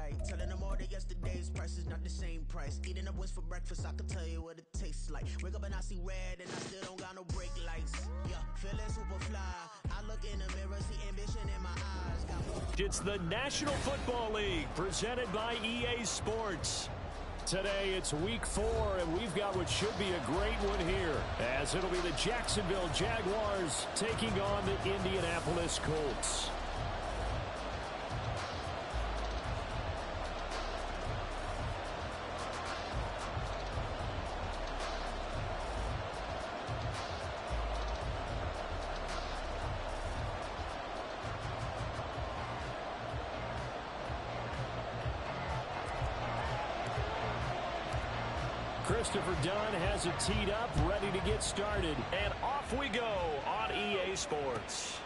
like. Telling them all that yesterday's price is not the same price. Eating up wings for breakfast, I can tell you what it tastes like. Wake up and I see red and I still don't got no brake lights. Yeah, feeling super fly. I look in the mirror, see ambition in my eyes. It's the National Football League presented by EA Sports. Today it's week 4, and we've got what should be a great one here, as it'll be the Jacksonville Jaguars taking on the Indianapolis Colts. Christopher Dunn has it teed up, ready to get started. And off we go on EA Sports.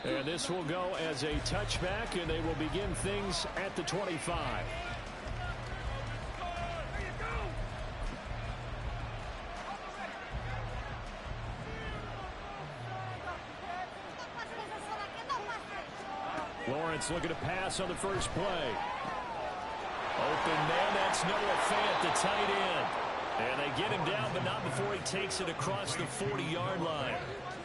And this will go as a touchback, and they will begin things at the 25. Lawrence looking to pass on the first play. Open man, that's Noah Fant, the tight end. And they get him down, but not before he takes it across the 40-yard line.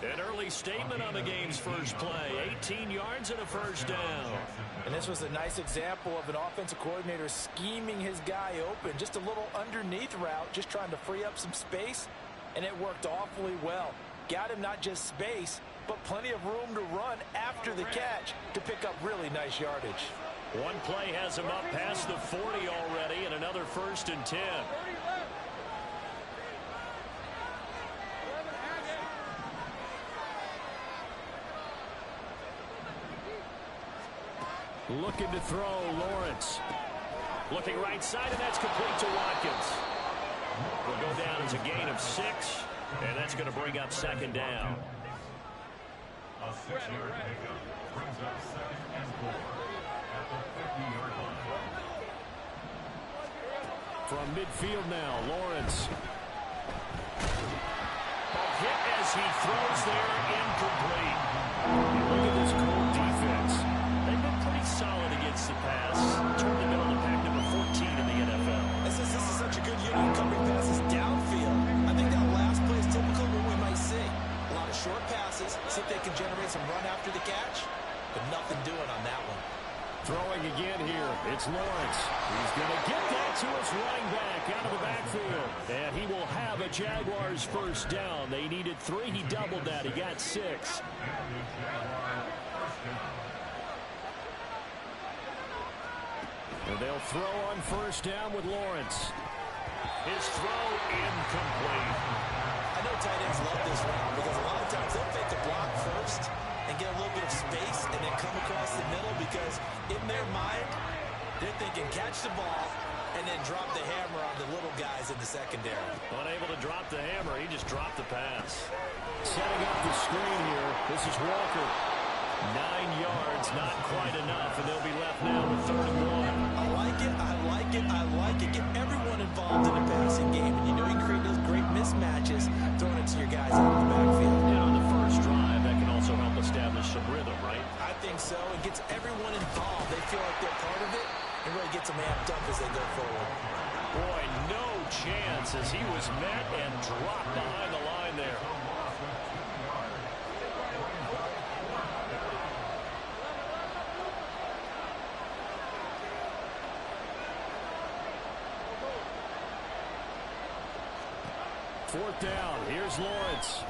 An early statement on the game's first play. 18 yards and a first down. And this was a nice example of an offensive coordinator scheming his guy open. Just a little underneath route, just trying to free up some space, and it worked awfully well. Got him not just space, but plenty of room to run after the catch to pick up really nice yardage. One play has him up past the 40 already, and another 1st and 10. Looking to throw, Lawrence. Looking right side, and that's complete to Watkins. Will go down as a gain of 6, and that's going to bring up 2nd down. A 6-yard pickup brings up 2nd and 4. From midfield now, Lawrence. A hit as he throws there, incomplete. Look at this Colt defense. They've been pretty solid against the pass. Toward the middle of the pack, number 14 in the NFL. This is such a good unit covering passes downfield. I think that last play is typical of what we might see. A lot of short passes, see if they can generate some run after the catch, but nothing doing on that one. Throwing again here, it's Lawrence. He's going to get that to his running back out of the backfield. And he will have a Jaguars first down. They needed 3. He doubled that. He got 6. And they'll throw on first down with Lawrence. His throw incomplete. I know tight ends love this route because a lot of times they'll fake the block first and get a little bit of space and then come across the middle because in their mind, they're thinking catch the ball and then drop the hammer on the little guys in the secondary. Unable to drop the hammer, he just dropped the pass. Setting up the screen here, this is Walker. 9 yards, not quite enough, and they'll be left now with 3rd and 1. I like it, I like it, I like it. Get everyone involved in the passing game, and you know you can create those great mismatches throwing it to your guys out of the backfield. And on the first drive, that can also help establish some rhythm, right? I think so. It gets everyone involved. They feel like they're part of it and really gets them amped up as they go forward. Boy, no chance as he was met and dropped behind the line there. Fourth down. Here's Lawrence.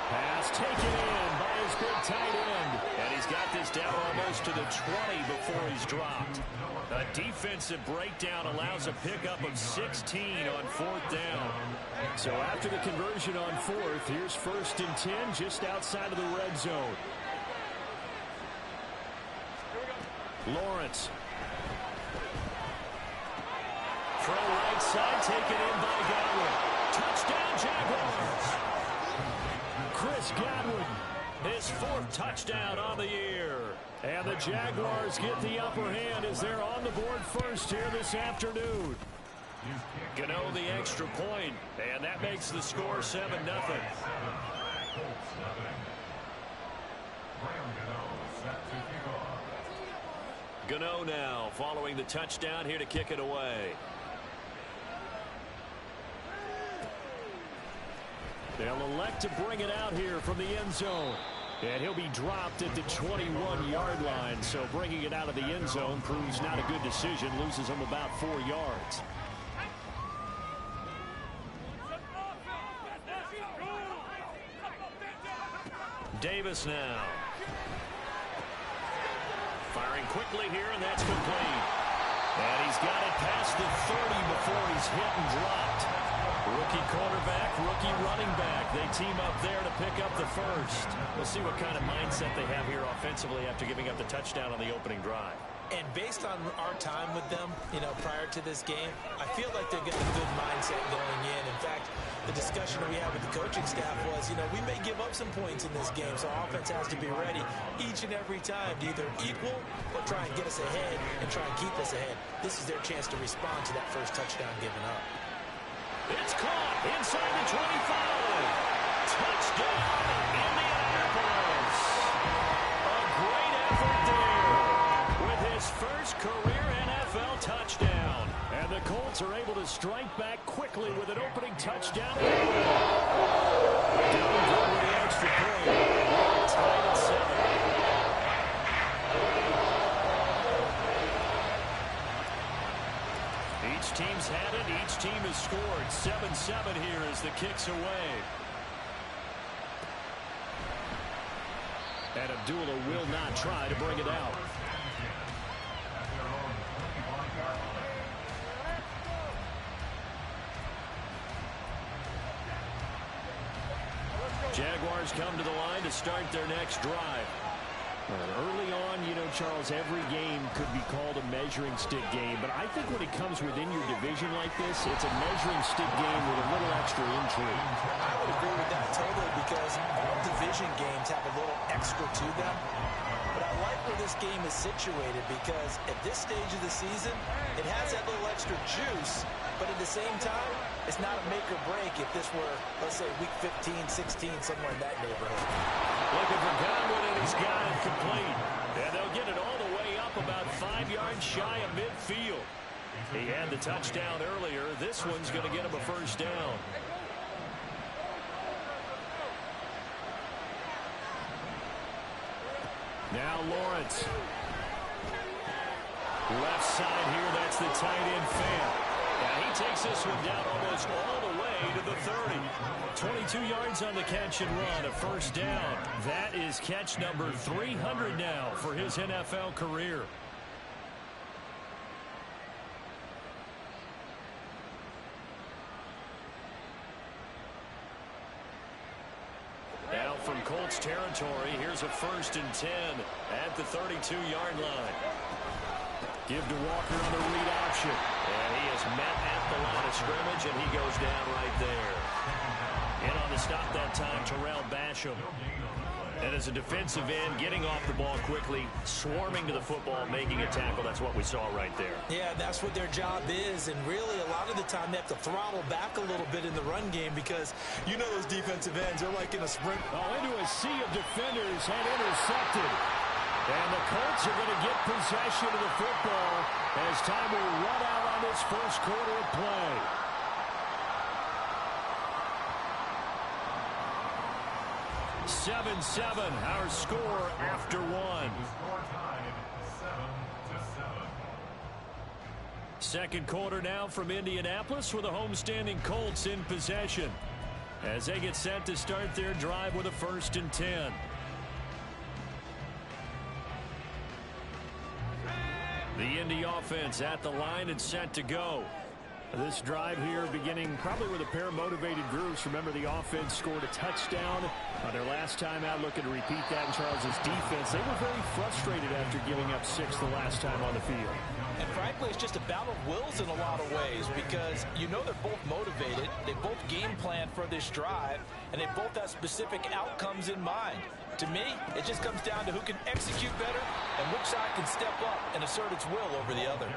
Pass taken in by his big tight end. And he's got this down almost to the 20 before he's dropped. A defensive breakdown allows a pickup of 16 on 4th down. So after the conversion on 4th, here's 1st and 10 just outside of the red zone. Lawrence. Throw right side, taken in by Godwin. Touchdown, Jaguars. Chris Godwin, his 4th touchdown on the year. And the Jaguars get the upper hand as they're on the board first here this afternoon. Gano the extra point, and that makes the score 7-0. Gano now following the touchdown here to kick it away. They'll elect to bring it out here from the end zone. And he'll be dropped at the 21-yard line. So bringing it out of the end zone proves not a good decision. Loses him about 4 yards. Davis now. Firing quickly here, and that's complete. And he's got it past the 30 before he's hit and dropped. Rookie quarterback, rookie running back. They team up there to pick up the first. We'll see what kind of mindset they have here offensively after giving up the touchdown on the opening drive. And based on our time with them, prior to this game, I feel like they've got a good mindset going in. In fact, the discussion that we had with the coaching staff was, we may give up some points in this game, so offense has to be ready each and every time to either equal or try and get us ahead and try and keep us ahead. This is their chance to respond to that first touchdown given up. It's caught inside the 25. Touchdown, Indianapolis. A great effort there with his first career NFL touchdown. And the Colts are able to strike back quickly with an opening touchdown. Down good with the extra point. Tied at 7. Each team's had it. Each team has scored. 7-7 here as the kick's away. And Abdullah will not try to bring it out. Jaguars come to the line to start their next drive. Early on, Charles, every game could be called a measuring stick game. But I think when it comes within your division like this, it's a measuring stick game with a little extra intrigue. I would agree with that totally because all division games have a little extra to them. But I like where this game is situated because at this stage of the season, it has that little extra juice. But at the same time, it's not a make or break if this were, let's say, week 15, 16, somewhere in that neighborhood. Looking for Godwin, and he's got it complete. And they'll get it all the way up about 5 yards shy of midfield. He had the touchdown earlier. This one's going to get him a first down. Now Lawrence. Left side here, that's the tight end Fant. And he takes this one down almost all the way to the 30. 22 yards on the catch and run, a first down. That is catch number 300 now for his NFL career. Now from Colts territory, here's a 1st and 10 at the 32-yard line. Give to Walker on the read option. And he is met at the line of scrimmage, and he goes down right there. In on the stop that time, Terrell Basham. And as a defensive end, getting off the ball quickly, swarming to the football, making a tackle. That's what we saw right there. Yeah, that's what their job is. And really, a lot of the time, they have to throttle back a little bit in the run game because those defensive ends are like in a sprint. Oh, into a sea of defenders and intercepted. And the Colts are going to get possession of the football as time will run out on this first quarter of play. Seven, our score after one. Second quarter now from Indianapolis with the homestanding Colts in possession as they get set to start their drive with a 1st and 10. The Indy offense at the line and set to go. This drive here beginning probably with a pair of motivated groups. Remember, the offense scored a touchdown their last time out. Looking to repeat that in Charles's defense. They were very frustrated after giving up 6 the last time on the field. And frankly, it's just a battle of wills in a lot of ways because they're both motivated. They both game plan for this drive, and they both have specific outcomes in mind. To me, it just comes down to who can execute better and which side can step up and assert its will over the other.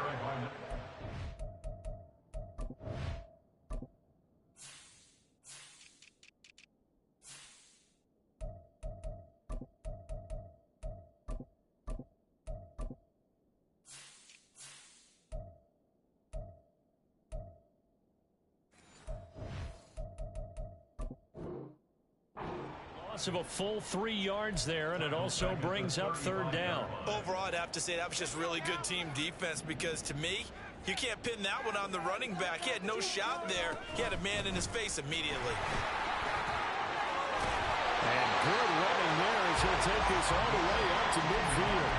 loss of a full 3 yards there, and it also brings up third down. Overall, I'd have to say that was just really good team defense because, to me, you can't pin that one on the running back. He had no shot there. He had a man in his face immediately. And good running there as he'll take this all the way up to midfield.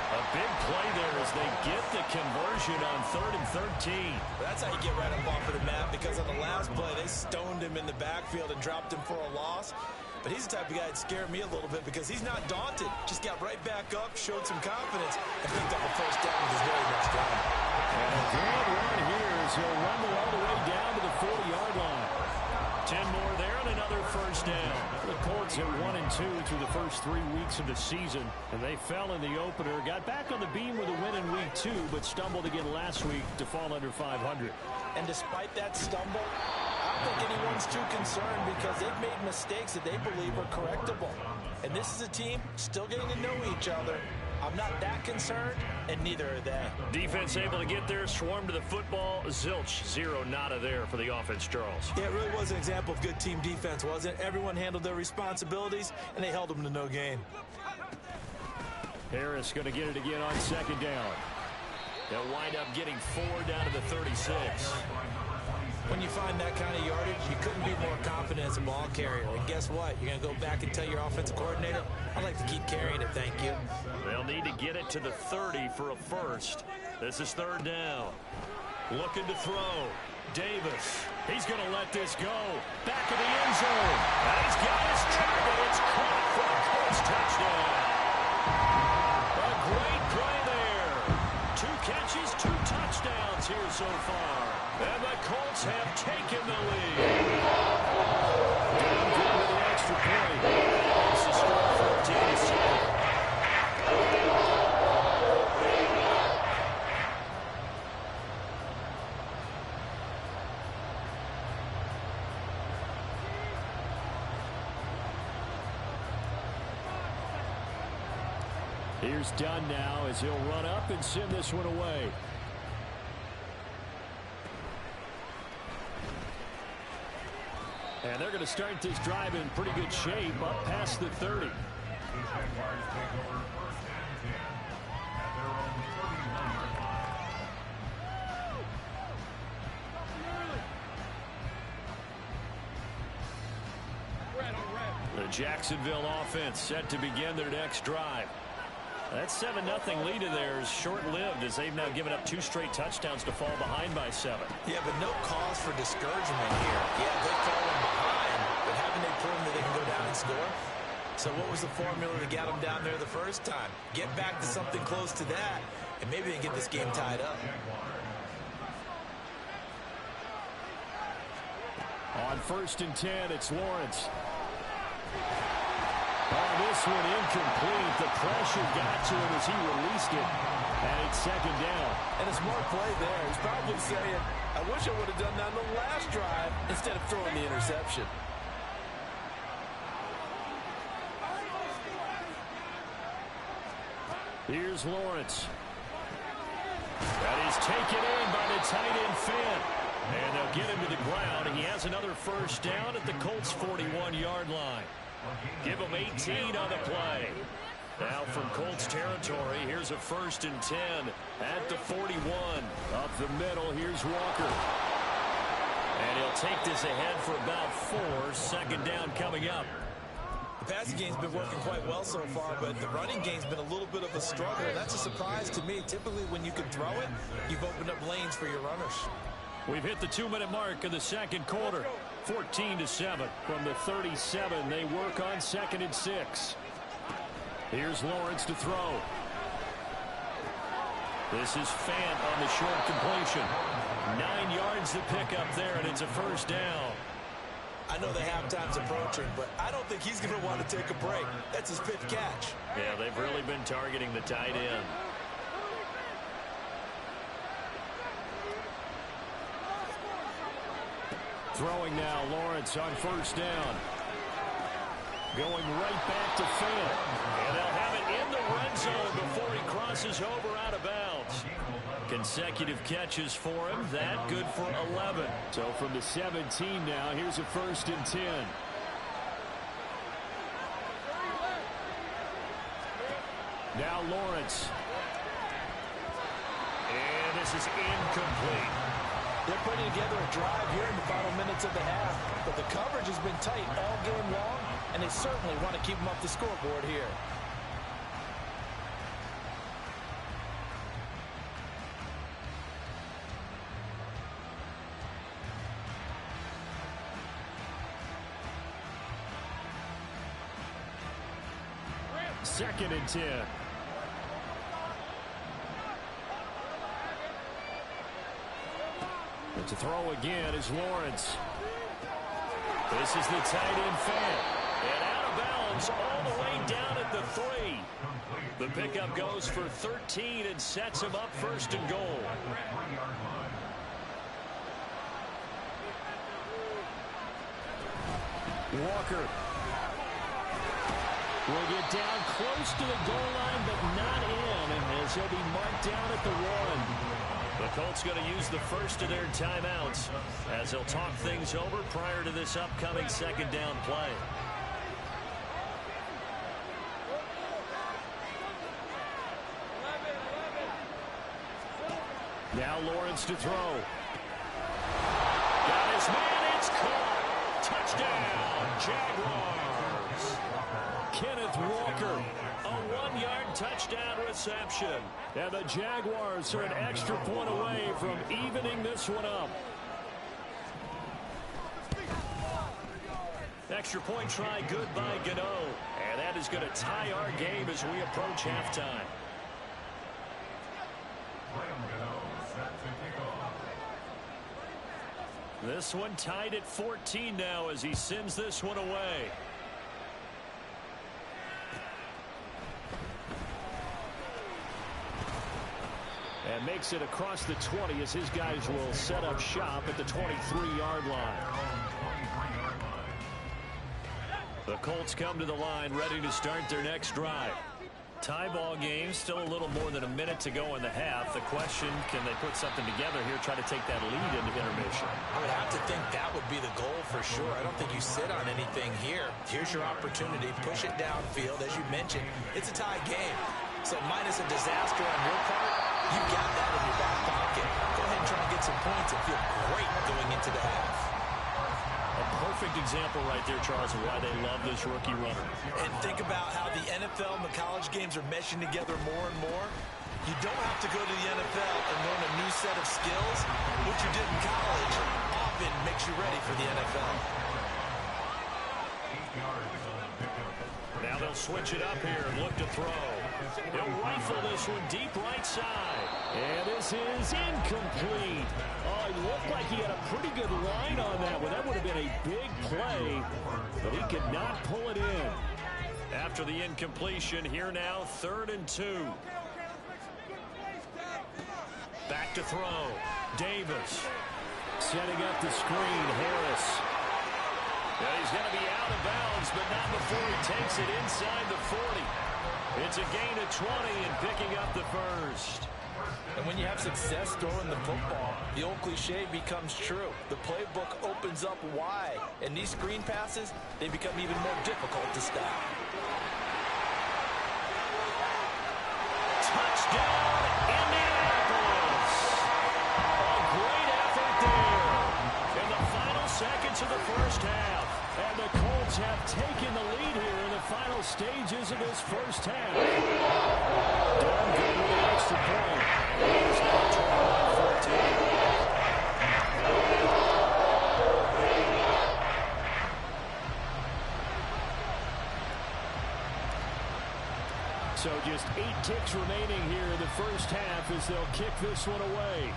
A big play there as they get the conversion on 3rd and 13. That's how you get right up off of the map, because on the last play, they stoned him in the backfield and dropped him for a loss. But he's the type of guy that scared me a little bit because he's not daunted. Just got right back up, showed some confidence, and picked up a first down with his very next run. And a good run here as he'll run all the way down to the 40-yard line. 10 more there and another first down. The Colts at 1-2 through the first 3 weeks of the season, and they fell in the opener. Got back on the beam with a win in week 2, but stumbled again last week to fall under 500. And despite that stumble, I don't think anyone's too concerned because they've made mistakes that they believe are correctable. And this is a team still getting to know each other. I'm not that concerned, and neither are they. Defense able to get there, swarm to the football. Zilch, 0 nada there for the offense, Charles. Yeah, it really was an example of good team defense, wasn't it? Everyone handled their responsibilities, and they held them to no gain. Harris going to get it again on 2nd down. They'll wind up getting 4 down to the 36. When you find that kind of yardage, you couldn't be more confident as a ball carrier. And guess what? You're going to go back and tell your offensive coordinator, I'd like to keep carrying it, thank you. They'll need to get it to the 30 for a first. This is 3rd down. Looking to throw. Davis. He's going to let this go. Back of the end zone. And he's got his target. It's caught for a Colts touchdown. A great play there. 2 catches, 2 touchdowns here so far. And the Colts have taken the lead. Down good with an extra point. It's a score 14-7. Here's Dunn now as he'll run up and send this one away. And they're going to start this drive in pretty good shape up past the 30. The Jaguars take over 1st and 10 at their own 31-yard line. The Jacksonville offense set to begin their next drive. That 7-0 lead of theirs short-lived as they've now given up 2 straight touchdowns to fall behind by 7. Yeah, but no cause for discouragement here. Yeah, they've fallen behind, but haven't they proven that they can go down and score? So what was the formula that got them down there the first time? Get back to something close to that, and maybe they get this game tied up. On 1st and 10, it's Lawrence. Oh, this one incomplete. The pressure got to him as he released it. And it's 2nd down. And a smart play there. He's probably saying, I wish I would have done that on the last drive instead of throwing the interception. Here's Lawrence. That is taken in by the tight end Fant. And they'll get him to the ground. He has another first down at the Colts' 41-yard line. Give him 18 on the play. Now from Colts territory, here's a 1st and 10 at the 41. Up the middle, here's Walker. And he'll take this ahead for about 4. 2nd down coming up. The passing game's been working quite well so far, but the running game's been a little bit of a struggle. That's a surprise to me. Typically, when you can throw it, you've opened up lanes for your runners. We've hit the 2-minute mark of the 2nd quarter. 14-7 from the 37. They work on 2nd and 6. Here's Lawrence to throw. This is Fant on the short completion. 9 yards to pick up there, and it's a first down. I know the halftime's approaching, but I don't think he's going to want to take a break. That's his 5th catch. Yeah, they've really been targeting the tight end. Throwing now, Lawrence on 1st down. Going right back to Fant. And they'll have it in the red zone before he crosses over out of bounds. Consecutive catches for him. That good for 11. So from the 17 now, here's a 1st and 10. Now Lawrence. And this is incomplete. They're putting together a drive here in the final minutes of the half, but the coverage has been tight all game long, and they certainly want to keep them up the scoreboard here. Second and 10. And to throw again is Lawrence. This is the tight end fan. And out of bounds all the way down at the 3. The pickup goes for 13 and sets him up first and goal. Walker will get down close to the goal line, but not in, as he'll be marked down at the 1. The Colts going to use the first of their timeouts as they'll talk things over prior to this upcoming second down play. Now Lawrence to throw. Got his man, it's caught. Touchdown, Jaguars. Kenneth Walker, a 1-yard touchdown reception. And the Jaguars are an extra point away from evening this one up. Extra point try good by Gano. And that is going to tie our game as we approach halftime. This one tied at 14 now as he sends this one away. And makes it across the 20 as his guys will set up shop at the 23-yard line. The Colts come to the line ready to start their next drive. Tie ball game, still a little more than a minute to go in the half. The question, can they put something together here, try to take that lead into intermission? I would have to think that would be the goal for sure. I don't think you sit on anything here. Here's your opportunity. Push it downfield. As you mentioned, it's a tie game. So minus a disaster on your part, you've got that in your back pocket. Go ahead and try and get some points and feel great going into the half. A perfect example right there, Charles, of why they love this rookie runner. And think about how the NFL and the college games are meshing together more and more. You don't have to go to the NFL and learn a new set of skills. What you did in college often makes you ready for the NFL. Now they'll switch it up here and look to throw. He'll rifle this one deep right side. And this is incomplete. Oh, it looked like he had a pretty good line on that one. That would have been a big play, but he could not pull it in. After the incompletion, here now, 3rd and 2. Back to throw. Davis. Setting up the screen, Harris. Well, he's going to be out of bounds, but not before he takes it inside the 40. It's a gain of 20 and picking up the first. And when you have success throwing the football, the old cliche becomes true. The playbook opens up wide, and these screen passes, they become even more difficult to stop. Touchdown, Indianapolis! A great effort there in the final seconds of the first half. And the Colts have taken the lead here in the final stages of this first half. Done good with an extra point. It's now 21-14. So just 8 ticks remaining here in the first half as they'll kick this one away.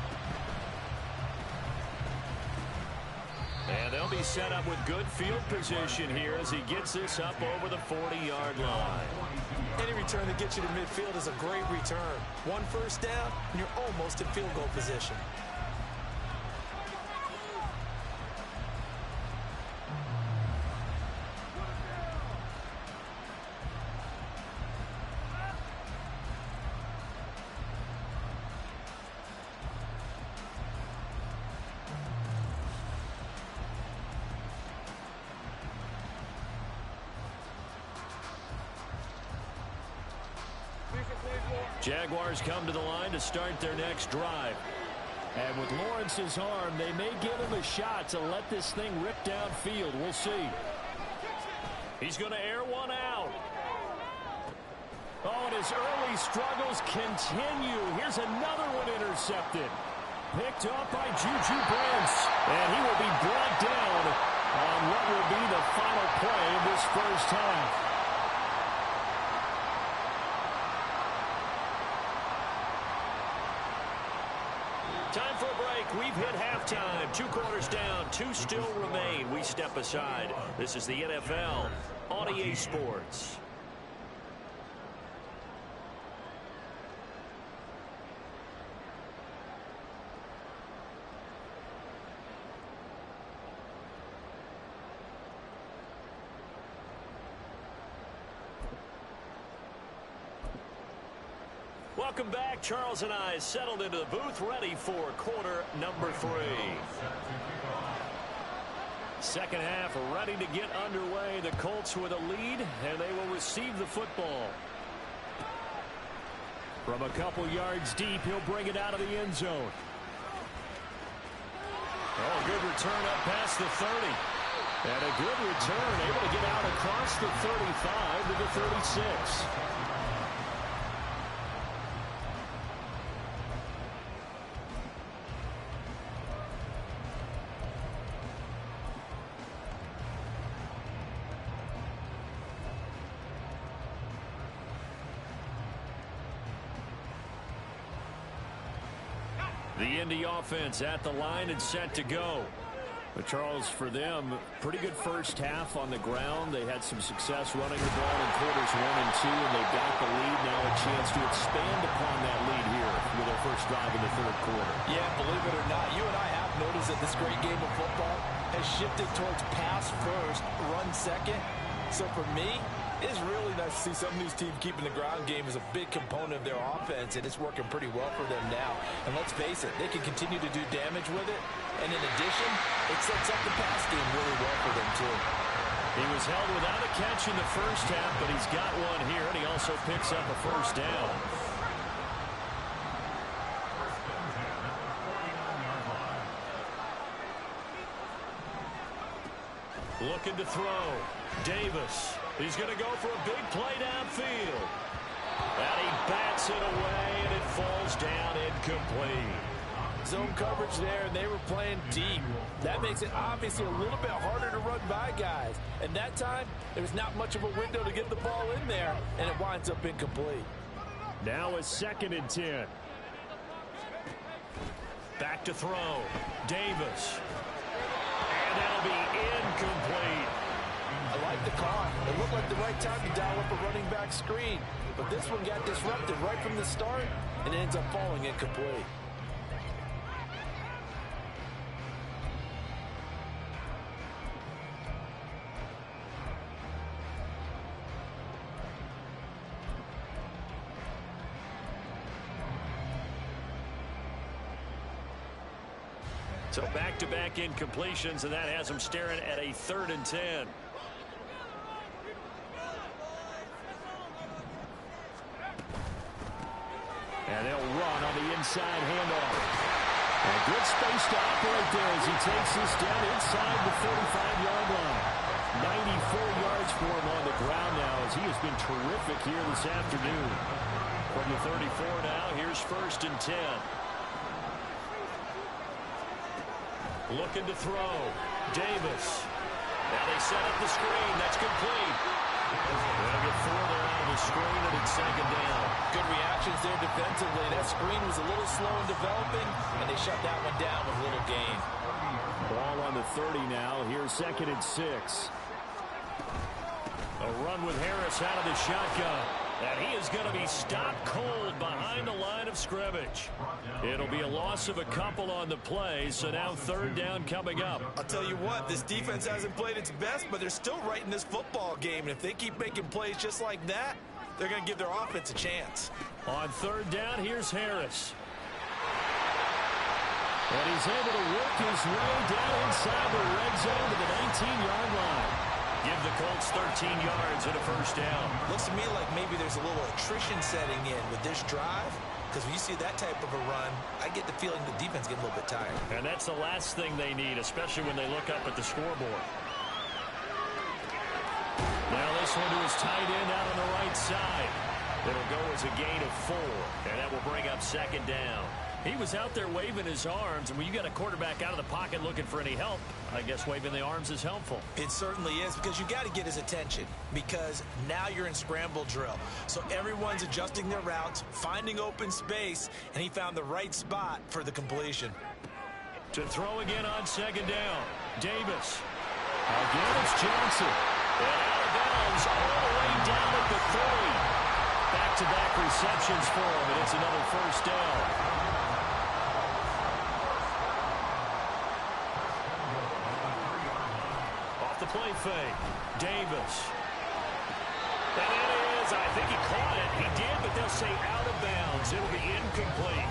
And they'll be set up with good field position here as he gets this up over the 40-yard line. Any return that gets you to midfield is a great return. 1 first down, and you're almost in field goal position. Jaguars come to the line to start their next drive. And with Lawrence's arm, they may give him a shot to let this thing rip downfield. We'll see. He's going to air one out. Oh, and his early struggles continue. Here's another one intercepted. Picked up by Juju Brents. And he will be brought down on what will be the final play of this first half. Time for a break. We've hit halftime. 2 quarters down. 2 still remain. We step aside. This is the NFL on EA Sports. Welcome back. Charles and I settled into the booth, ready for quarter number 3. Second half ready to get underway. The Colts with a lead, and they will receive the football. From a couple yards deep, he'll bring it out of the end zone. Oh, good return up past the 30. And a good return, able to get out across the 35 to the 36. The Indy offense at the line and set to go. But Charles, for them, pretty good first half on the ground. They had some success running the ball in quarters 1 and 2, and they've got the lead. Now a chance to expand upon that lead here with their first drive in the third quarter. Yeah, believe it or not, you and I have noticed that this great game of football has shifted towards pass first, run second. So for me, it's really nice to see some of these teams keeping the ground game as a big component of their offense, and it's working pretty well for them now. And let's face it, they can continue to do damage with it. And in addition, it sets up the pass game really well for them, too. He was held without a catch in the first half, but he's got one here, and he also picks up a first down. Looking to throw. Davis. He's going to go for a big play downfield. And he bats it away, and it falls down incomplete. Zone coverage there, and they were playing deep. That makes it obviously a little bit harder to run by guys. And that time, there was not much of a window to get the ball in there, and it winds up incomplete. Now a 2nd and 10. Back to throw. Davis. And that'll be incomplete. I like the call. It looked like the right time to dial up a running back screen. But this one got disrupted right from the start and ends up falling incomplete. So back-to-back incompletions, and that has them staring at a 3rd and 10. And they'll run on the inside handoff. And good space to operate there as he takes this down inside the 45-yard line. 94 yards for him on the ground now as he has been terrific here this afternoon. From the 34 now, here's 1st and 10. Looking to throw. Davis. Now they set up the screen. That's complete. They'll get 4 there out of the screen, and it's 2nd down. Good reactions there defensively. That screen was a little slow in developing, and they shut that one down with little gain. Ball on the 30 now. Here's 2nd and 6. A run with Harris out of the shotgun. And he is going to be stopped cold behind the line of scrimmage. It'll be a loss of a couple on the play, so now 3rd down coming up. I'll tell you what, this defense hasn't played its best, but they're still right in this football game. And if they keep making plays just like that, they're going to give their offense a chance. On 3rd down, here's Harris. And he's able to work his way down inside the red zone to the 19-yard line. give the Colts 13 yards and a first down. Looks to me like maybe there's a little attrition setting in with this drive, because when you see that type of a run, I get the feeling the defense getting a little bit tired. And that's the last thing they need, especially when they look up at the scoreboard. Now this one to his tight end out on the right side. It'll go as a gain of 4, and that will bring up second down. He was out there waving his arms, and when you got a quarterback out of the pocket looking for any help, I guess waving the arms is helpful. It certainly is, because you got to get his attention, because now you're in scramble drill. So everyone's adjusting their routes, finding open space, and he found the right spot for the completion. To throw again on second down, Davis. Again, it's Johnson. And out of bounds all the way down at the 30. Back-to-back receptions for him, and it's another first down. The play fake. Davis. And it is. I think he caught it. He did, but they'll say out of bounds. It'll be incomplete.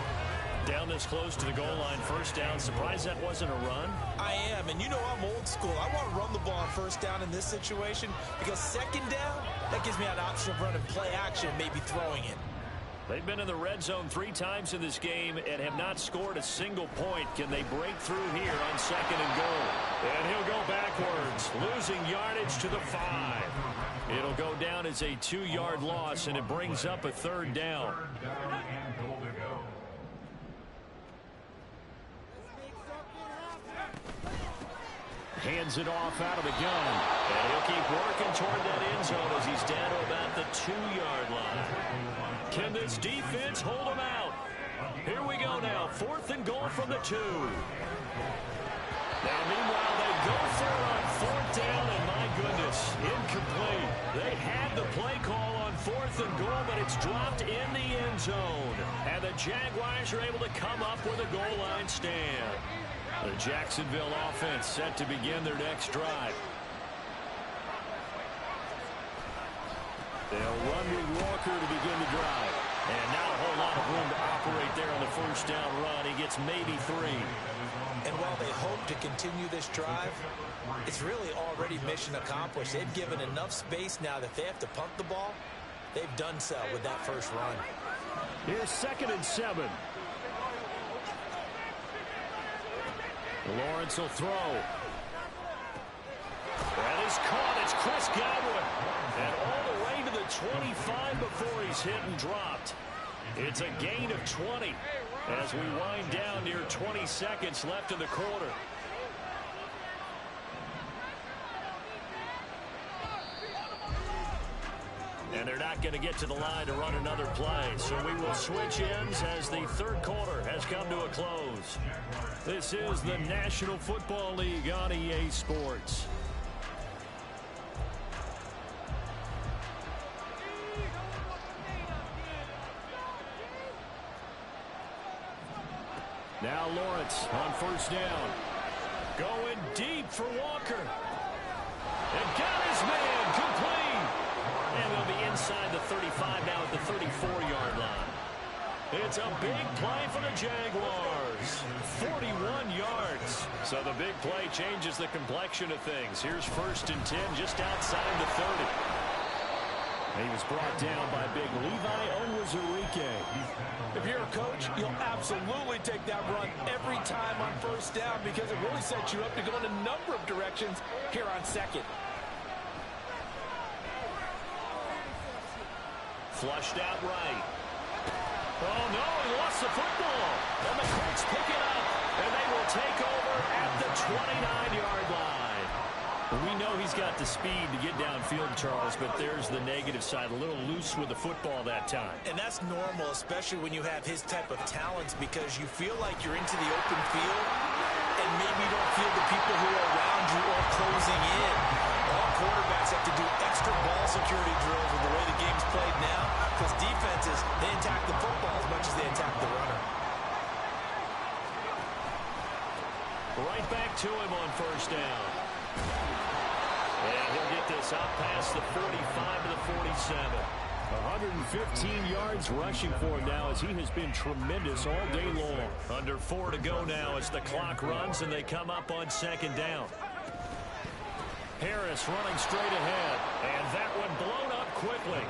Down this close to the goal line, first down. Surprised that wasn't a run? I am, and you know I'm old school. I want to run the ball on first down in this situation, because second down, that gives me an option of running play action, maybe throwing it. They've been in the red zone 3 times in this game and have not scored a single point. Can they break through here on second and goal? And he'll go backwards, losing yardage to the 5. It'll go down as a 2-yard loss, and it brings up a third down. Hands it off out of the gun. And he'll keep working toward that end zone as he's down to about the 2-yard line. Can this defense hold him out? Here we go now. 4th and goal from the 2. Now, meanwhile, they go for it on 4th down, and my goodness, incomplete. They had the play call on 4th and goal, but it's dropped in the end zone. And the Jaguars are able to come up with a goal line stand. The Jacksonville offense set to begin their next drive. They'll run with Walker to begin the drive. And not a whole lot of room to operate there on the first down run. He gets maybe 3. And while they hope to continue this drive, it's really already mission accomplished. They've given enough space now that they have to punt the ball. They've done so with that first run. Here's 2nd and 7. Lawrence will throw. That is caught. It's Chris Godwin. And all the way to the 25 before he's hit and dropped. It's a gain of 20 as we wind down near 20 seconds left in the quarter. And they're not going to get to the line to run another play. So we will switch ends as the third quarter has come to a close. This is the National Football League on EA Sports. Now Lawrence on first down. Going deep for Walker. And got his man complete. And they'll be inside the 35 now at the 34-yard line. It's a big play for the Jaguars. 41 yards. So the big play changes the complexion of things. Here's 1st and 10 just outside the 30. He was brought down by big Levi Onwuzurike. If you're a coach, you'll absolutely take that run every time on first down, because it really sets you up to go in a number of directions here on second. Flushed out right. Oh, no, he lost the football. And the Colts pick it up, and they will take over at the 29-yard line. We know he's got the speed to get downfield, Charles, but there's the negative side. A little loose with the football that time. And that's normal, especially when you have his type of talents, because you feel like you're into the open field, and maybe you don't feel the people who are around you are closing in. All quarterbacks have to do extra ball security drills with the way the game's played now, because defenses, they attack the football as much as they attack the runner. Right back to him on first down. And he'll get this up past the 45 to the 47. 115 yards rushing for him now, as he has been tremendous all day long. Under 4 to go now as the clock runs and they come up on second down. Harris running straight ahead. And that one blown up quickly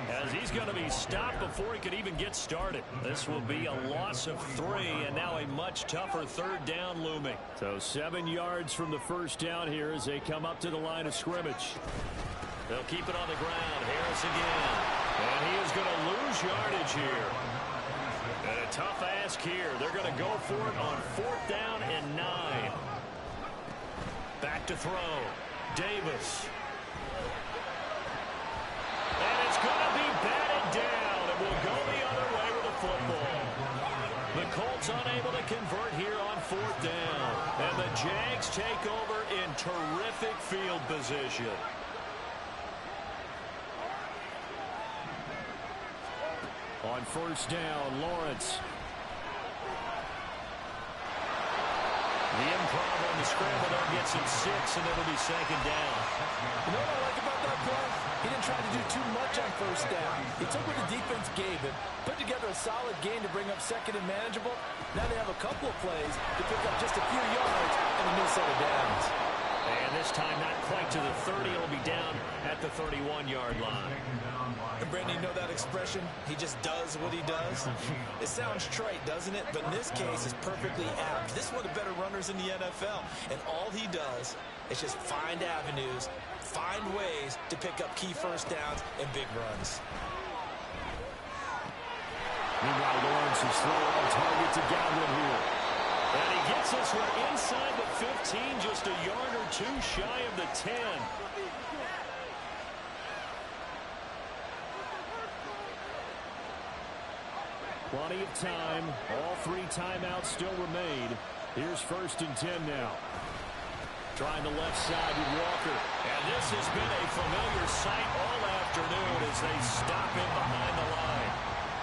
as he's going to be stopped before he could even get started. This will be a loss of 3 and now a much tougher third down looming. So 7 yards from the first down here as they come up to the line of scrimmage. They'll keep it on the ground. Harris again. And he is going to lose yardage here. And a tough ask here. They're going to go for it on 4th down and 9. Back to throw. Davis. And it's going to be batted down. It will go the other way with the football. The Colts unable to convert here on 4th down. And the Jags take over in terrific field position. On first down, Lawrence. The improv on the scramble there gets him 6, and it'll be 2nd down. You know what I like about that play? He didn't try to do too much on first down. He took what the defense gave him, put together a solid game to bring up 2nd and manageable. Now they have a couple of plays to pick up just a few yards and a new set of downs. And this time not quite to the 30. It'll be down at the 31-yard line. And Brandon, you know that expression? He just does what he does. It sounds trite, doesn't it? But in this case, it's perfectly apt. This is one of the better runners in the NFL. And all he does is just find avenues, find ways to pick up key first downs and big runs. Meanwhile, Lawrence is throwing on target to Godwin here. And he gets this one inside the 15, just a yard or 2 shy of the 10. Plenty of time. All 3 timeouts still remain. Here's 1st and 10 now. Trying the left side with Walker. And this has been a familiar sight all afternoon as they stop him behind the line.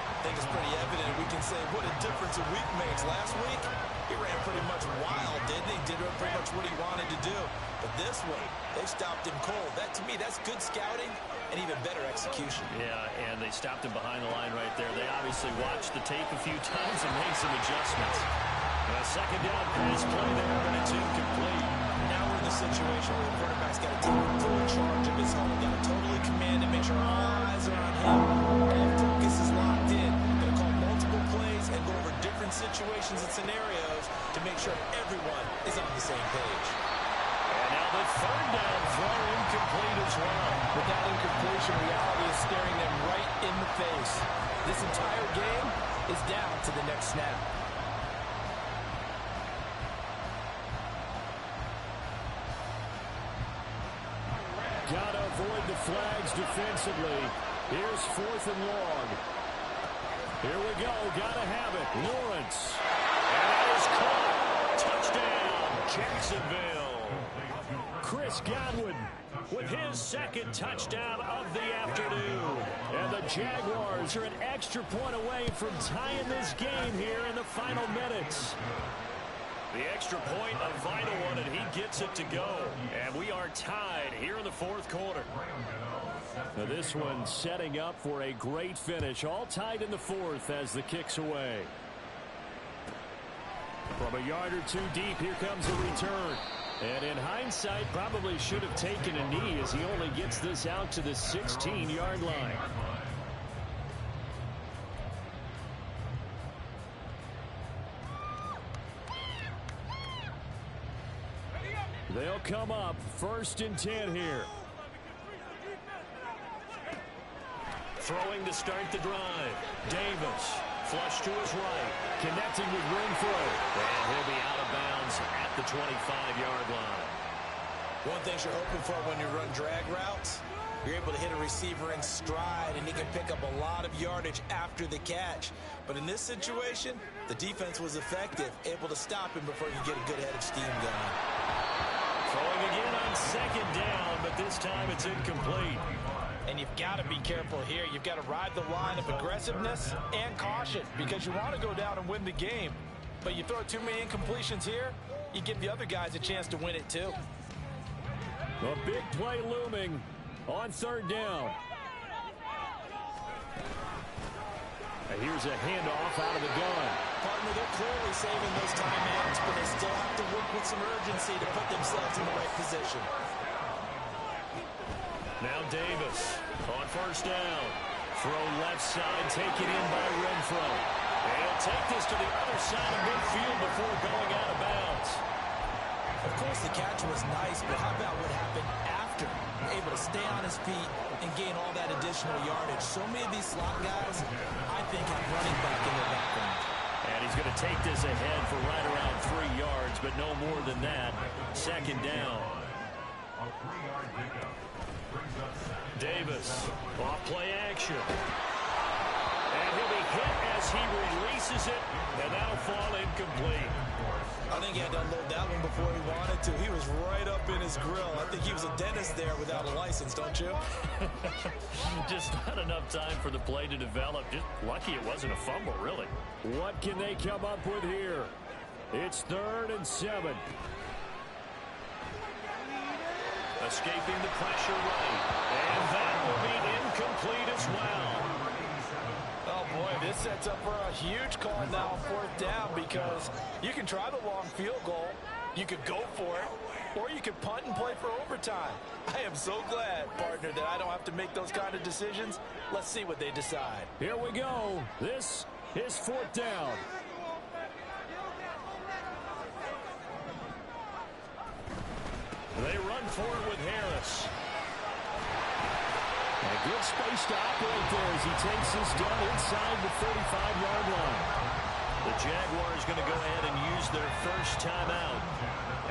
I think it's pretty evident. We can say what a difference a week makes. Last week, he ran pretty much wild, didn't he? Did pretty much what he wanted to do. But this week, they stopped him cold. That, to me, that's good scouting and even better execution. Yeah, and they stopped him behind the line right there. They obviously watched the tape a few times and made some adjustments. A 2nd down pass play there, but it's incomplete. Now we're in the situation where the quarterback's got to take full charge of his home. Got to totally command and make sure all eyes are on him. All focus is locked in. Going to call multiple plays and go over different situations and scenarios to make sure everyone is on the same page. And now the 3rd down throw incomplete as well. With that incompletion, reality is staring them right in the face. This entire game is down to the next snap. Gotta avoid the flags defensively. Here's 4th and long. Here we go. Gotta have it. Lawrence. And that is caught. Touchdown, Jacksonville. Chris Godwin with his 2nd touchdown of the afternoon. And the Jaguars are an extra point away from tying this game here in the final minutes. The extra point, a vital one, and he gets it to go. And we are tied here in the 4th quarter. Now this one setting up for a great finish. All tied in the 4th as the kick's away. From a yard or 2 deep, here comes a return. And in hindsight, probably should have taken a knee as he only gets this out to the 16-yard line. They'll come up 1st and 10 here. Throwing to start the drive. Davis, flush to his right. Connecting with Renfro. And he'll be out of bounds at the 25-yard line. One thing you're hoping for when you run drag routes, you're able to hit a receiver in stride, and he can pick up a lot of yardage after the catch. But in this situation, the defense was effective, able to stop him before you get a good head of steam going. Throwing again on 2nd down, but this time it's incomplete. And you've got to be careful here. You've got to ride the line of aggressiveness and caution because you want to go down and win the game. But you throw too many incompletions here, you give the other guys a chance to win it too. A big play looming on 3rd down. And here's a handoff out of the gun. Partner, they're clearly saving those timeouts, but they still have to work with some urgency to put themselves in the right position. Now Davis on first down. Throw left side, taken in by Renfro. And he'll take this to the other side of midfield before going out of bounds. Of course, the catch was nice, but how about what happened after? Able to stay on his feet and gain all that additional yardage. So many of these slot guys, I think, have running back in their background. And he's going to take this ahead for right around 3 yards, but no more than that. Second down. A 3-yard pickup brings up Davis, off play action. And he'll be hit as he releases it, and that'll fall incomplete. I think he had to unload that one before he wanted to. He was right up in his grill. I think he was a dentist there without a license, don't you? Just not enough time for the play to develop. Just lucky it wasn't a fumble, really. What can they come up with here? It's 3rd and 7. Escaping the pressure right. And that will be incomplete as well. Oh, boy, this sets up for a huge call now on 4th down because you can try the long field goal, you could go for it, or you could punt and play for overtime. I am so glad, partner, that I don't have to make those kind of decisions. Let's see what they decide. Here we go. This is 4th down. They run for it with Harris. A good space to operate there as he takes this down inside the 35-yard line. The Jaguars going to go ahead and use their first timeout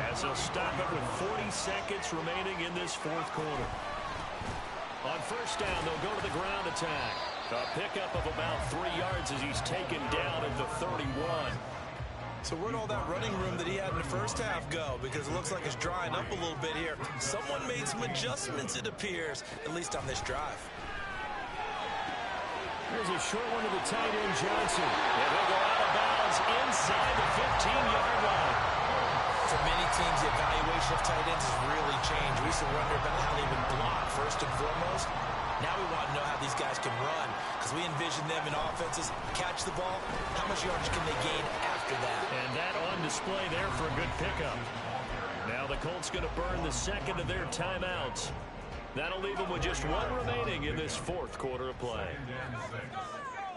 as they'll stop it with 40 seconds remaining in this 4th quarter. On first down, they'll go to the ground attack. A pickup of about 3 yards as he's taken down at the 31. So where'd all that running room that he had in the first half go? Because it looks like it's drying up a little bit here. Someone made some adjustments, it appears, at least on this drive. Here's a short one to the tight end, Johnson. And he'll go out of bounds inside the 15-yard line. For many teams, the evaluation of tight ends has really changed. We used to wonder about how they would block first and foremost. Now we want to know how these guys can run because we envision them in offenses catch the ball. How much yardage can they gain after that? And that on display there for a good pickup. Now the Colts going to burn the second of their timeouts. That'll leave them with just one remaining in this 4th quarter of play.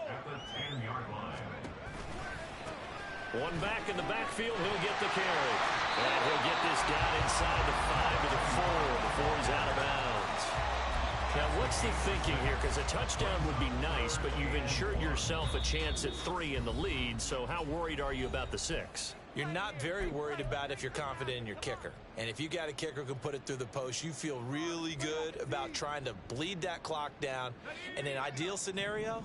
at the 10-yard line. One back in the backfield, he'll get the carry. And he'll get this down inside the 5 to the 4 before he's out of bounds. Now, what's the thinking here? Because a touchdown would be nice, but you've ensured yourself a chance at 3 in the lead, so how worried are you about the 6? You're not very worried about if you're confident in your kicker. And if you got a kicker who can put it through the post, you feel really good about trying to bleed that clock down. In an ideal scenario,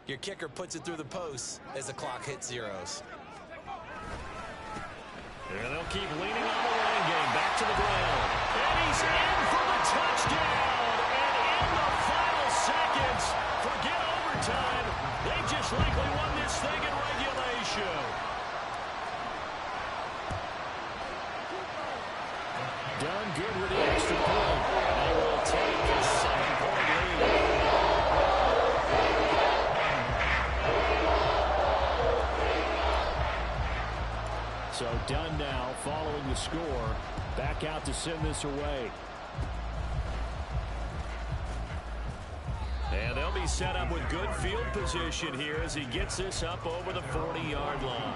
your kicker puts it through the post as the clock hits zeros. And they'll keep leaning on the running game. Back to the ground. And he's in for the touchdown. And in the final seconds, forget overtime. They just likely won this thing in regulation. Done good with the extra point. They will take a 7-point lead. So done now following the score. Back out to send this away. And they'll be set up with good field position here as he gets this up over the 40-yard line.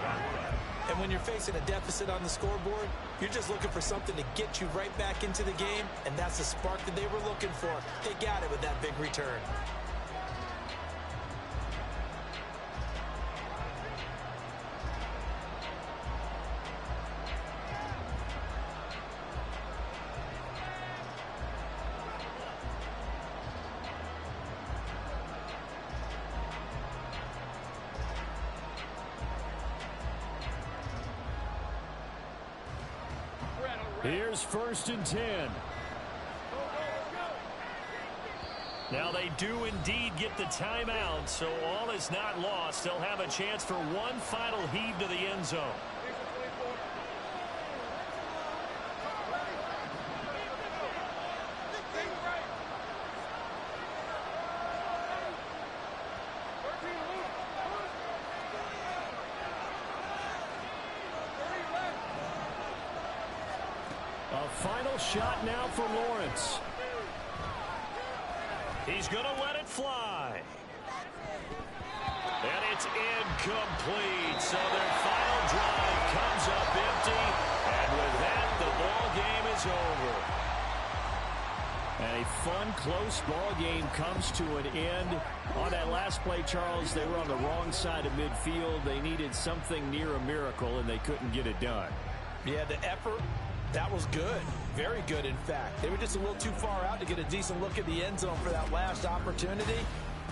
And when you're facing a deficit on the scoreboard, you're just looking for something to get you right back into the game, and that's the spark that they were looking for. They got it with that big return. Here's 1st and 10. Now they do indeed get the timeout, so all is not lost. They'll have a chance for one final heave to the end zone. A final shot now for Lawrence. He's going to let it fly. And it's incomplete. So their final drive comes up empty. And with that, the ball game is over. And a fun, close ball game comes to an end. On that last play, Charles, they were on the wrong side of midfield. They needed something near a miracle, and they couldn't get it done. Yeah, the effort, that was good. Very good, in fact. They were just a little too far out to get a decent look at the end zone for that last opportunity.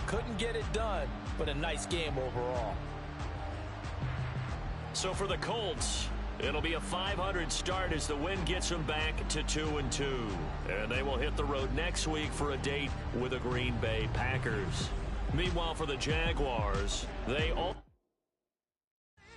Couldn't get it done, but a nice game overall. So for the Colts, it'll be a 500 start as the win gets them back to 2-2. And they will hit the road next week for a date with the Green Bay Packers. Meanwhile, for the Jaguars, they all...